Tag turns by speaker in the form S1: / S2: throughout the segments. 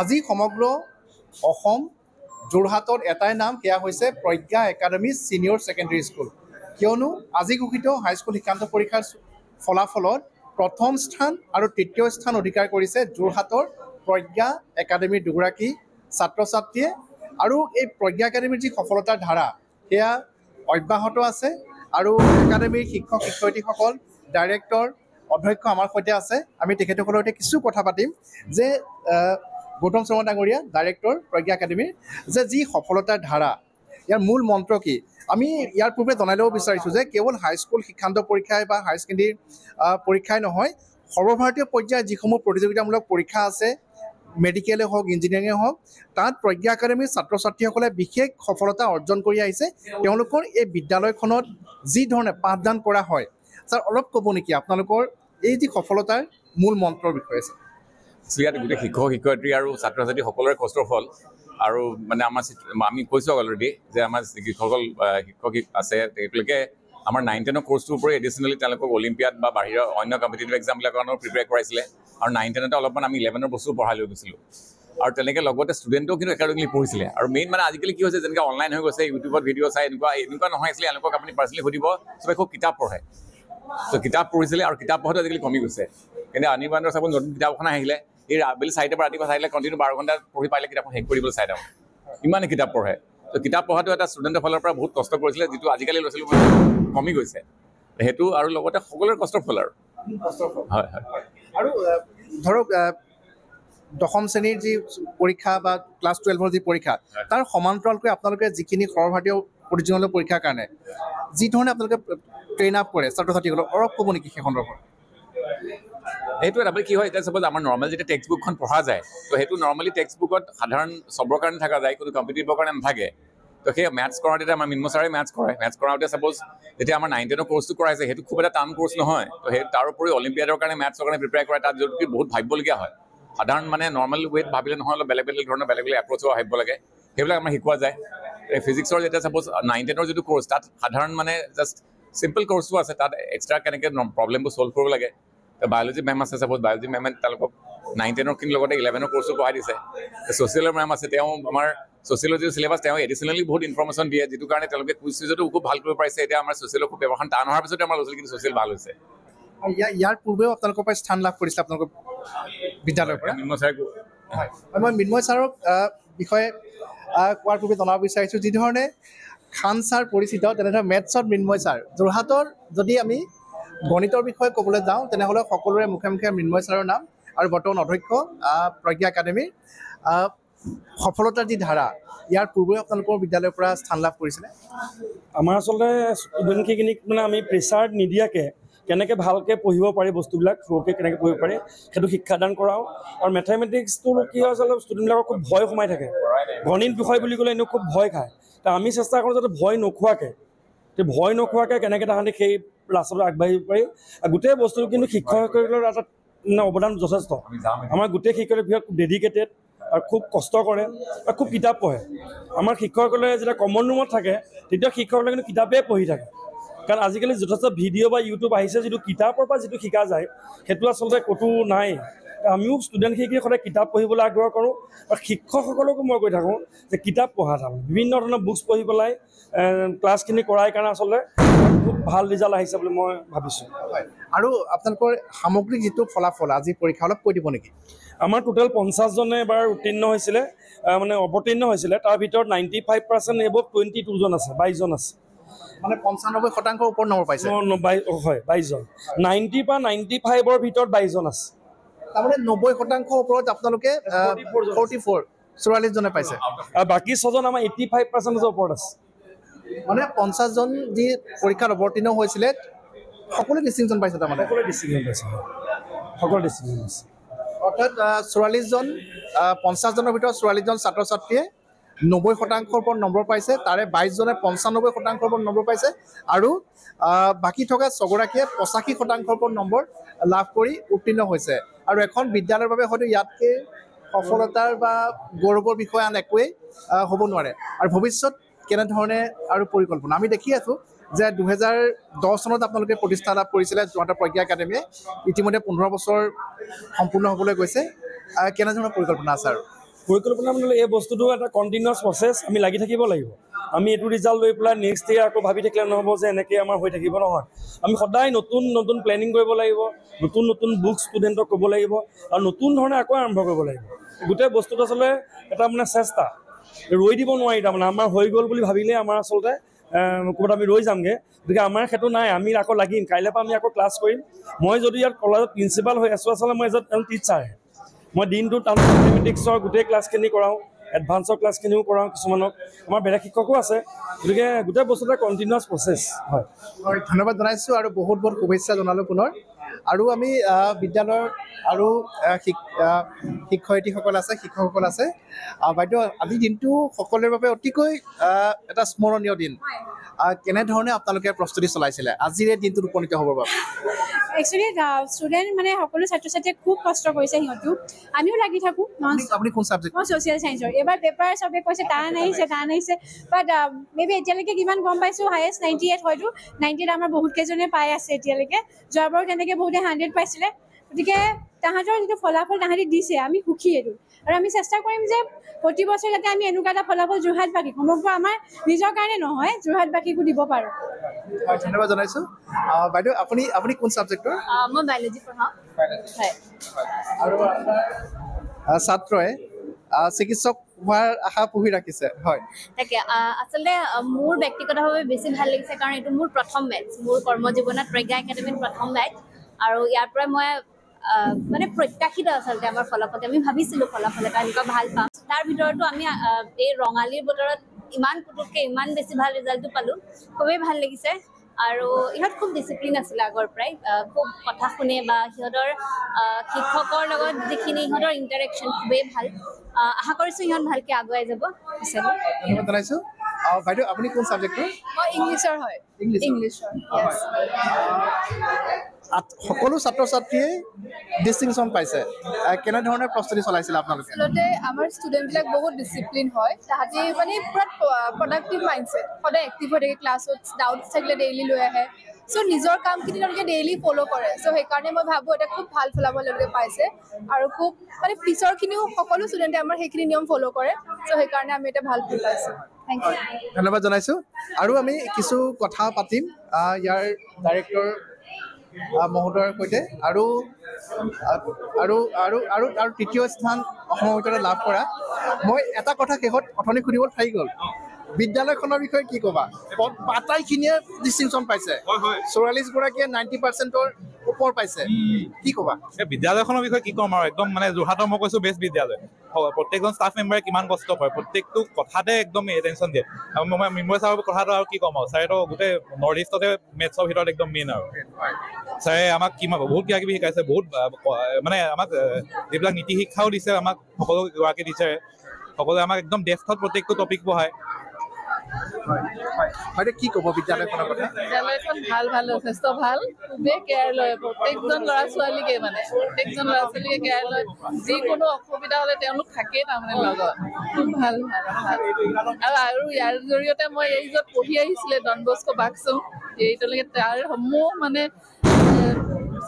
S1: আজি সমগ্ৰ অসম যোৰহাটত এটাই নাম, সেয়া হৈছে প্ৰজ্ঞা একাডেমী ছিনিয়ৰ ছেকেণ্ডেৰী স্কুল। কিয়নো আজি ঘোষিত হাইস্কুল শিক্ষান্ত পৰীক্ষাৰ ফলাফলত প্ৰথম স্থান আৰু তৃতীয় স্থান অধিকাৰ কৰিছে যোৰহাটৰ প্ৰজ্ঞা একাডেমীৰ দুগৰাকী ছাত্ৰ ছাত্ৰীয়ে। আৰু এই প্ৰজ্ঞা একাডেমীৰ যি সফলতাৰ ধাৰা সেয়া অব্যাহত আছে। আৰু একাডেমীৰ শিক্ষক শিক্ষয়িত্ৰীসকল, ডাইৰেক্টৰ, অধ্যক্ষ আমাৰ সৈতে আছে। আমি তেখেতসকলৰ সৈতে কিছু কথা পাতিম যে গৌতম শৰ্মা ডাঙৰীয়া, ডাইৰেক্টৰ প্ৰজ্ঞা একাডেমীৰ, যে যি সফলতাৰ ধাৰা, ইয়াৰ মূল মন্ত্ৰ কি? আমি ইয়াৰ পূৰ্বে জনাই ল'ব বিচাৰিছোঁ যে কেৱল হাইস্কুল শিক্ষান্ত পৰীক্ষাই বা হায়াৰ ছেকেণ্ডেৰী পৰীক্ষাই নহয়, সৰ্বভাৰতীয় পৰ্যায়ত যিসমূহ প্ৰতিযোগিতামূলক পৰীক্ষা আছে, মেডিকেলে হওক, ইঞ্জিনিয়াৰিঙে হওক, তাত প্ৰজ্ঞা একাডেমীৰ ছাত্ৰ ছাত্ৰীসকলে বিশেষ সফলতা অৰ্জন কৰি আহিছে। তেওঁলোকৰ এই বিদ্যালয়খনত যি ধৰণে পাঠদান কৰা হয়, ছাৰ অলপ ক'ব নেকি আপোনালোকৰ এই যি সফলতাৰ মূল মন্ত্ৰৰ বিষয়ে?
S2: ইয়াত গোটেই শিক্ষক শিক্ষয়িত্ৰী আৰু ছাত্ৰ ছাত্ৰী সকলোৰে কষ্টৰ ফল। আৰু মানে আমি কৈছোঁ অলৰেডি যে আমাৰ যিসকল শিক্ষক আছে তেওঁলোকে আমাৰ 9-10 কোৰ্চটোৰ উপৰি এডিশ্যনেলি তেওঁলোকক অলিম্পিয়াড বা বাহিৰৰ অন্য কম্পিটিটিভ এক্সামবিলাকৰ কাৰণেও প্ৰিপেয়াৰ কৰাইছিলে। আৰু 9-10তে অলপমান আমি 11ৰ বস্তু পঢ়াই লৈ গৈছিলোঁ। আৰু তেনেকৈ লগতে ষ্টুডেণ্টেও কিন্তু একাডেমিকলি পঢ়িছিলে। আৰু মেইন মানে আজিকালি কি হৈছে, যেনেকৈ অনলাইন হৈ গৈছে, ইউটিউবত ভিডিঅ' চাই এনেকুৱা নহয় আছিলে। এওঁলোকক আপুনি পাৰ্চনেলি সুধিব, চবে খুব কিতাপ পঢ়ে। ত' কিতাপ পঢ়িছিলে আৰু কিতাপ পঢ়াটো আজিকালি কমি গৈছে। কিন্তু অনিবাৰ্য চাব নতুন কিতাপ এখন আহিলে, এই আবেলি 4টাৰ পৰা ৰাতিপুৱা চাইলে কণ্টিনিউ 12 ঘণ্টা পঢ়ি পাৰিলে কিতাপখন শেষ কৰিবলৈ চাই দিওঁ। ইমানে কিতাপ পঢ়ে। ত' কিতাপ পঢ়াটো এটা ষ্টুডেণ্টৰ ফালৰ পৰা বহুত কষ্ট কৰিছিলে, যিটো আজিকালি ল'ৰা ছোৱালী কমি গৈছে। সেইটো আৰু লগতে সকলোৰে কষ্টৰ ফল আৰু হয় হয়।
S1: আৰু ধৰক দশম শ্ৰেণীৰ যি পৰীক্ষা বা ক্লাছ 12ৰ যি পৰীক্ষা, তাৰ সমান্তৰালকৈ আপোনালোকে যিখিনি সৰ্বভাৰতীয় প্ৰতিযোগিতামূলক পৰীক্ষাৰ কাৰণে যি ধৰণে আপোনালোকে ট্ৰেইন আপ কৰে ছাত্ৰ ছাত্ৰীসকলক, অলপ ক'ব নেকি সেই সন্দৰ্ভত?
S2: সেইটো এটা কি হয়, এতিয়া চাপ'জ আমাৰ নৰ্মেল যেতিয়া টেক্সট বুকখন পঢ়া যায়, তো সেইটো নৰ্মেলি টেক্সট বুকত সাধাৰণ চবৰ কাৰণে থকা যায়, কোনো কম্পিটিটিভৰ কাৰণে নাথাকে। তো সেই মেথছ কৰাওঁতে আমাৰ মিন্ময় ছাৰে মেথছ কৰে। মেথছ কৰাওঁতে চাপ'জ যেতিয়া আমাৰ 9-10ৰ কোৰ্চটো কৰাইছে, সেইটো খুব এটা টান কোৰ্চ নহয়। তো সেই তাৰ উপৰি অলিম্পিয়াডৰ কাৰণে মেথছৰ কাৰণে প্ৰিপেয়াৰ কৰে, তাত যদি বহুত ভাবিবলগীয়া হয়। সাধাৰণ মানে নৰ্মেল ৱেত ভাবিলে নহয়, অলপ বেলেগ ধৰণৰ বেলেগ এপ্ৰ'চো ভাবিব লাগে। সেইবিলাক আমাৰ শিকোৱা যায়। এই ফিজিক্সৰ যেতিয়া চাপ'জ 9-10ৰ যিটো কোৰ্চ, তাত সাধাৰণ মানে জাষ্ট চিম্পল কোৰ্চটো আছে, তাত এক্সট্ৰা কেনেকৈ প্ৰব্লেমবোৰ ছল্ভ কৰিব লাগে। বায়'লজি মেম আছে, চাপ'জ বায়'লজি মেমে তেওঁলোকক 9-10ৰ খিনি লগতে 11ৰ কোৰ্চো পঢ়াই দিছে। ছ'চিয়েলৰ মেম আছে, তেওঁ আমাৰ ছ'চিয়লজিৰ চিলেবাছ তেওঁ এডিশ্যনেলি বহুত ইনফৰ্মেশ্যন দিয়ে, যিটো কাৰণে তেওঁলোকে কুইজ চুইজতো খুব ভাল কৰিব পাৰিছে। এতিয়া আমাৰ ছ'চিয়েলৰ খুব ব্যৱহাৰ টান হোৱাৰ পিছতে আমাৰ ল'ৰা ছোৱালী কিন্তু ছ'চিয়েল ভাল হৈছে।
S1: ইয়াৰ পূৰ্বেও আপোনালোকৰ পৰা স্থান লাভ কৰিছিলে আপোনালোকৰ বিদ্যালয়ৰ পৰা?
S2: মিন্ময় ছাৰে
S1: হয়, মই মিন্ময় ছাৰক বিষয়ে কোৱাৰ পূৰ্বে জনাব বিচাৰিছোঁ, যিধৰণে খান ছাৰ পৰিচিত, তেনেধৰণে মেথছত মিন্ময় ছাৰ। যোৰহাটৰ যদি আমি গণিতৰ বিষয়ে ক'বলৈ যাওঁ, তেনেহ'লে সকলোৰে মুখে মুখে মিন্ময় ছাৰৰ নাম। আৰু বৰ্তমান অধ্যক্ষ প্ৰজ্ঞা একাডেমীৰ। সফলতাৰ যি ধাৰা, ইয়াৰ পূৰ্বেও আপোনালোকৰ বিদ্যালয়ৰ পৰা স্থান লাভ কৰিছিলে?
S3: আমাৰ আচলতে ষ্টুডেণ্টখিনিক মানে আমি প্ৰেছাৰ নিদিয়াকৈ কেনেকৈ ভালকৈ পঢ়িব পাৰি, বস্তুবিলাক সৰুকৈ কেনেকৈ পঢ়িব পাৰি, সেইটো শিক্ষাদান কৰাওঁ। আৰু মেথামেটিক্সটো কি হয়, আচলতে ষ্টুডেণ্টবিলাকৰ খুব ভয় সোমাই থাকে। গণিত বিষয় বুলি ক'লে এনেও খুব ভয় খায়। ত' আমি চেষ্টা কৰোঁ যাতে ভয় নোখোৱাকৈ কেনেকৈ তাহাঁতি সেই ৰাস্তাটো আগবাঢ়িব পাৰি। গোটেই বস্তুটো কিন্তু শিক্ষকসকলৰ এটা অৱদান যথেষ্ট। আমাৰ গোটেই শিক্ষকসকলে খুব ডেডিকেটেড আৰু খুব কষ্ট কৰে আৰু খুব কিতাপ পঢ়ে। আমাৰ শিক্ষকসকলে যেতিয়া কমন ৰুমত থাকে, তেতিয়া শিক্ষকসকলে কিন্তু কিতাপেই পঢ়ি থাকে। কাৰণ আজিকালি যথেষ্ট ভিডিঅ' বা ইউটিউব আহিছে, যিটো কিতাপৰ পৰা যিটো শিকা যায়, সেইটো আচলতে ক'তো নাই। আমিও ষ্টুডেণ্টখিনিক সদায় কিতাপ পঢ়িবলৈ আগ্ৰহ কৰোঁ। আৰু শিক্ষকসকলকো মই কৈ থাকোঁ যে কিতাপ পঢ়া তাৰমানে বিভিন্ন ধৰণৰ বুকছ পঢ়ি পেলাই ক্লাছখিনি কৰাই কাৰণে আচলতে খুব ভাল ৰিজাল্ট আহিছে বুলি মই ভাবিছোঁ।
S1: হয়, আৰু আপোনালোকৰ সামগ্ৰিক যিটো ফলাফল আজি পৰীক্ষা, অলপ কৈ দিব নেকি?
S3: আমাৰ টোটেল 50জনে এবাৰ উত্তীৰ্ণ হৈছিলে, মানে অৱতীৰ্ণ হৈছিলে। তাৰ ভিতৰত 95% এবভ 22জন আছে, 22জন আছে।
S1: মানে 95% ওপৰত নম্বৰ পাইছে?
S3: হয়, 22জন। 90 পৰা 95ৰ ভিতৰত 22জন আছে।
S1: তাৰমানে 90% ওপৰত আপোনালোকে 44জনে পাইছে।
S3: আৰু বাকী 6জন আমাৰ 85%ৰ ওপৰত আছে।
S1: মানে 50জন যি পৰীক্ষাত অৱতীৰ্ণ হৈছিলে, সকলোৱে ডিষ্টিংশ্যন পাইছে? তাৰমানে
S3: সকলোৱে ডিষ্টিংশ্যন পাইছে, সকলোৱে ডিষ্টিংশ্যন পাইছে।
S1: অৰ্থাৎ 44জন, 50জনৰ ভিতৰত 44জন ছাত্ৰ ছাত্ৰীয়ে 90% ওপৰত নম্বৰ পাইছে। তাৰে 22জনে 95% ওপৰত নম্বৰ পাইছে। আৰু বাকী থকা 6গৰাকীয়ে 85% ওপৰত নম্বৰ লাভ কৰি উত্তীৰ্ণ হৈছে। আৰু এখন বিদ্যালয়ৰ বাবে হয়তো ইয়াতকৈ সফলতাৰ বা গৌৰৱৰ বিষয় আন একোৱেই হ'ব নোৱাৰে। আৰু ভৱিষ্যত কেনেধৰণে আৰু পৰিকল্পনা? আমি দেখি আছোঁ যে 2010 চনত আপোনালোকে প্ৰতিষ্ঠা লাভ কৰিছিলে যোৰহাটৰ প্ৰজ্ঞা একাডেমীয়ে। ইতিমধ্যে 15 বছৰ সম্পূৰ্ণ হ'বলৈ গৈছে। কেনেধৰণৰ পৰিকল্পনা আছে? আৰু
S3: পৰিকল্পনা মানে এই বস্তুটো এটা কণ্টিনিউৱাছ প্ৰচেছ, আমি লাগি থাকিব লাগিব। আমি এইটো ৰিজাল্ট লৈ পেলাই নেক্সট ইয়েৰ আকৌ ভাবি থাকিলে নহ'ব যে এনেকৈ আমাৰ হৈ থাকিব, নহয়। আমি সদায় নতুন নতুন প্লেনিং কৰিব লাগিব, নতুন নতুন বুক ষ্টুডেণ্টক ক'ব লাগিব আৰু নতুন ধৰণে আকৌ আৰম্ভ কৰিব লাগিব। গোটেই বস্তুটো আচলতে এটা মানে চেষ্টা, ৰৈ দিব নোৱাৰি। তাৰমানে আমাৰ হৈ গ'ল বুলি ভাবিলে আমাৰ আচলতে ক'ৰবাত আমি ৰৈ যামগৈ। গতিকে আমাৰ সেইটো নাই, আমি আকৌ লাগিম। কাইলৈৰ পৰা আমি আকৌ ক্লাছ কৰিম। মই যদি ইয়াত কলেজত প্ৰিন্সিপাল হৈ আছোঁ, আচলতে মই এজন টিচাৰ। মই দিনটো তাৰমানে মেথমেটিক্সৰ গোটেই ক্লাছখিনি কৰাওঁ, এডভান্সৰ ক্লাছখিনিও কৰাওঁ কিছুমানক। আমাৰ বেলেগ শিক্ষকো আছে। গতিকে গোটেই বস্তু এটা কণ্টিনিউৱাছ প্ৰচেছ হয়।
S1: ধন্যবাদ জনাইছোঁ আৰু বহুত বহুত শুভেচ্ছা জনালোঁ পুনৰ। আৰু আমি বিদ্যালয়ৰ আৰু শিক্ষয়িত্ৰীসকল আছে, শিক্ষকসকল আছে। বাইদেউ, আজিৰ দিনটো সকলোৰে বাবে অতিকৈ এটা স্মৰণীয় দিন। কেনেধৰণে আপোনালোকে প্ৰস্তুতি চলাইছিলে আজিৰ এই দিনটোত উপনীত হ'বৰ বাবে?
S4: একচুৱেলি ষ্টুডেণ্ট মানে সকলো ছাত্ৰ ছাত্ৰীয়ে খুব কষ্ট কৰিছে, সিহঁতো আমিও লাগি থাকোঁ।
S1: আপুনি কোন ছাবজেক্ট?
S4: মই ছ'চিয়েল ছায়েন্সৰ। এইবাৰ পেপাৰ চবে কৈছে টান আহিছে, বাট মেবি এতিয়ালৈকে কিমান গম পাইছোঁ হায়েষ্ট 98 হয়তো। 98 আমাৰ বহুত কেইজনে পাই আছে এতিয়ালৈকে। যোৱাবাৰো তেনেকৈ বহুতে 100 পাইছিলে। গতিকে তাহাঁতৰ যিটো ফলাফল তাহাঁতি দিছে, আমি সুখী এইটো। আৰু আমি চেষ্টা কৰিম যে প্ৰতি বছৰ যাতে আমি এনেকুৱা এটা ফলাফল যোৰহাটবাসী, সমগ্ৰ আমাৰ নিজৰ কাৰণে নহয়, যোৰহাটবাসীকো দিব পাৰোঁ।
S1: ধন্যবাদ জনাইছোঁ। বাইদেউ, আপুনি কোন ছাবজেক্টৰ?
S4: মই বায়'লজি পঢ়াওঁ। হয়।
S1: আৰু ছাত্ৰই চিকিৎসক হোৱাৰ আশা পুহি ৰাখিছে, হয়।
S5: তাকে আচলতে মোৰ ব্যক্তিগতভাৱে বেছি ভাল লাগিছে, কাৰণ এইটো মোৰ প্ৰথম বেটছ, মোৰ কৰ্মজীৱনত প্ৰজ্ঞা একাডেমীত প্ৰথম বেটছ। আৰু ইয়াৰ পৰাই মই মানে প্ৰত্যাশিত আচলতে আমাৰ ফলাফল। আমি ভাবিছিলোঁ ফলাফল এটা এনেকুৱা ভাল পাম। তাৰ ভিতৰতো আমি এই ৰঙালীৰ বতৰত ইমান পুতুককৈ ইমান বেছি ভাল ৰিজাল্টটো পালোঁ, খুবেই ভাল লাগিছে। আৰু ইহঁত খুব ডিচিপ্লিন আছিলে আগৰ পৰাই, খুব কথা শুনে বা সিহঁতৰ শিক্ষকৰ লগত যিখিনি ইহঁতৰ ইণ্টাৰেকশ্যন খুবেই ভাল। আশা কৰিছোঁ ইহঁত ভালকৈ আগুৱাই যাব।
S1: ধন্যবাদ জনাইছোঁ। বাইদেউ, আপুনি কোন ছাবজেক্টৰ?
S4: মই ইংলিছৰ হয়। ইংলিছৰ।
S1: সকলো ছাত্ৰ ছাত্ৰীয়ে ডিষ্টিংশ্যন পাইছে। কেনেধৰণে প্ৰস্তুতি চলাইছিলে আপোনালোকে?
S6: আচলতে আমাৰ ষ্টুডেণ্টবিলাক বহুত ডিচিপ্লিন হয়। তাহাঁতি মানে পুৰা প্ৰডাক্টিভ মাইণ্ডছেট, সদায় এক্টিভ হৈ থাকে ক্লাছত, ডাউটছ থাকিলে ডেইলি লৈ আহে। চ' নিজৰ কামখিনি তেওঁলোকে ডেইলি ফ'ল' কৰে। চ' সেইকাৰণে মই ভাবোঁ এটা খুব ভাল ফলাফল তেওঁলোকে পাইছে। আৰু খুব মানে পিছৰখিনিও সকলো ষ্টুডেণ্টে আমাৰ সেইখিনি নিয়ম ফ'ল' কৰে। চ' সেইকাৰণে আমি এটা ভাল ফল পাইছোঁ। Thank you.
S1: ধন্যবাদ জনাইছোঁ। আৰু আমি কিছু কথা পাতিম ইয়াৰ ডাইৰেক্টৰ মহোদয়ৰ সৈতে। আৰু তৃতীয় স্থান অসমৰ ভিতৰত লাভ কৰা। মই এটা কথা শেষত অথনি সুধিব থাকি গ'ল, বিদ্যালয়খনৰ বিষয়ে কি ক'বা? আটাইখিনিয়ে ডিষ্টিংশ্যন পাইছে, 44গৰাকীয়ে 90%ৰ ওপৰ পাইছে, কি ক'বা?
S7: বিদ্যালয়খনৰ বিষয়ে কি ক'ম আৰু, একদম মানে যোৰহাটৰ মই কৈছোঁ বেষ্ট বিদ্যালয়। প্ৰত্যেকজন ষ্টাফ মেম্বাৰে কিমান কষ্ট কৰে, প্ৰত্যেকটো কথাতে একদম এটেনশ্যন দিয়ে। আৰু মই মৃন্ময় ছাৰৰ কথাটো আৰু কি ক'ম আৰু, ছাৰেতো গোটেই নৰ্থ ইষ্টতে মেথছৰ ভিতৰত একদম মেইন। আৰু ছাৰে আমাক বহুত কিবা কিবি শিকাইছে, বহুত মানে আমাক যিবিলাক নীতি শিক্ষাও দিছে আমাক, সকলো গৰাকী টিচাৰে সকলোৱে আমাক একদম ডেফথত প্ৰত্যেকটো টপিক পঢ়ায়।
S1: কি ক'ব বিদ্যালয়খনৰ কথা?
S6: বিদ্যালয়খন ভাল, যথেষ্ট ভাল। খুবেই কেয়াৰ লয় প্ৰত্যেকজন ল'ৰা ছোৱালীকে, মানে প্ৰত্যেকজন ল'ৰা ছোৱালীকে কেয়াৰ লয়। যিকোনো অসুবিধা হ'লে তেওঁলোক থাকেই তাৰমানে লগত। খুব ভাল। আৰু ইয়াৰ জৰিয়তে মই এই য'ত পঢ়ি আহিছিলে ডন বস্কো বাক্সুম, এইটোলৈকে তাৰ সমূহ মানে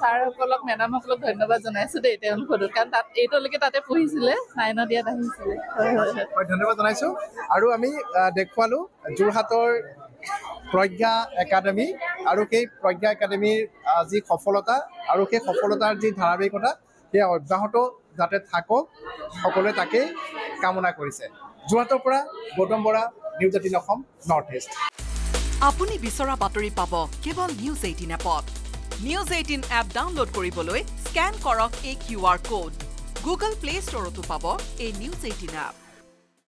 S6: ছাৰসকলক, মেডামসকলক ধন্যবাদ জনাইছোঁ দেই তেওঁলোকৰ, কাৰণ এইটোলৈকে তাতে পঢ়িছিলে, 9ত ইয়াত আহিছিলে।
S1: ধন্যবাদ জনাইছোঁ। আৰু আমি দেখুৱালোঁ যোৰহাটৰ প্ৰজ্ঞা একাডেমী, আৰু সেই প্ৰজ্ঞা একাডেমীৰ যি সফলতা আৰু সেই সফলতাৰ যি ধাৰাবাহিকতা, সেয়া অব্যাহত যাতে থাকক, সকলোৱে তাকেই কামনা কৰিছে। যোৰহাটৰ পৰা Gautam Bora, news 18 Assam, north east.
S8: আপুনি বিচৰা বাতৰি পাব কেৱল নিউজ 18 এপত। নিউজ 18 এপ ডাউনলোড কৰিবলৈ স্কেন কৰক এই QR কোড। গুগল প্লে ষ্টৰতো পাব এই নিউজ 18 এপ।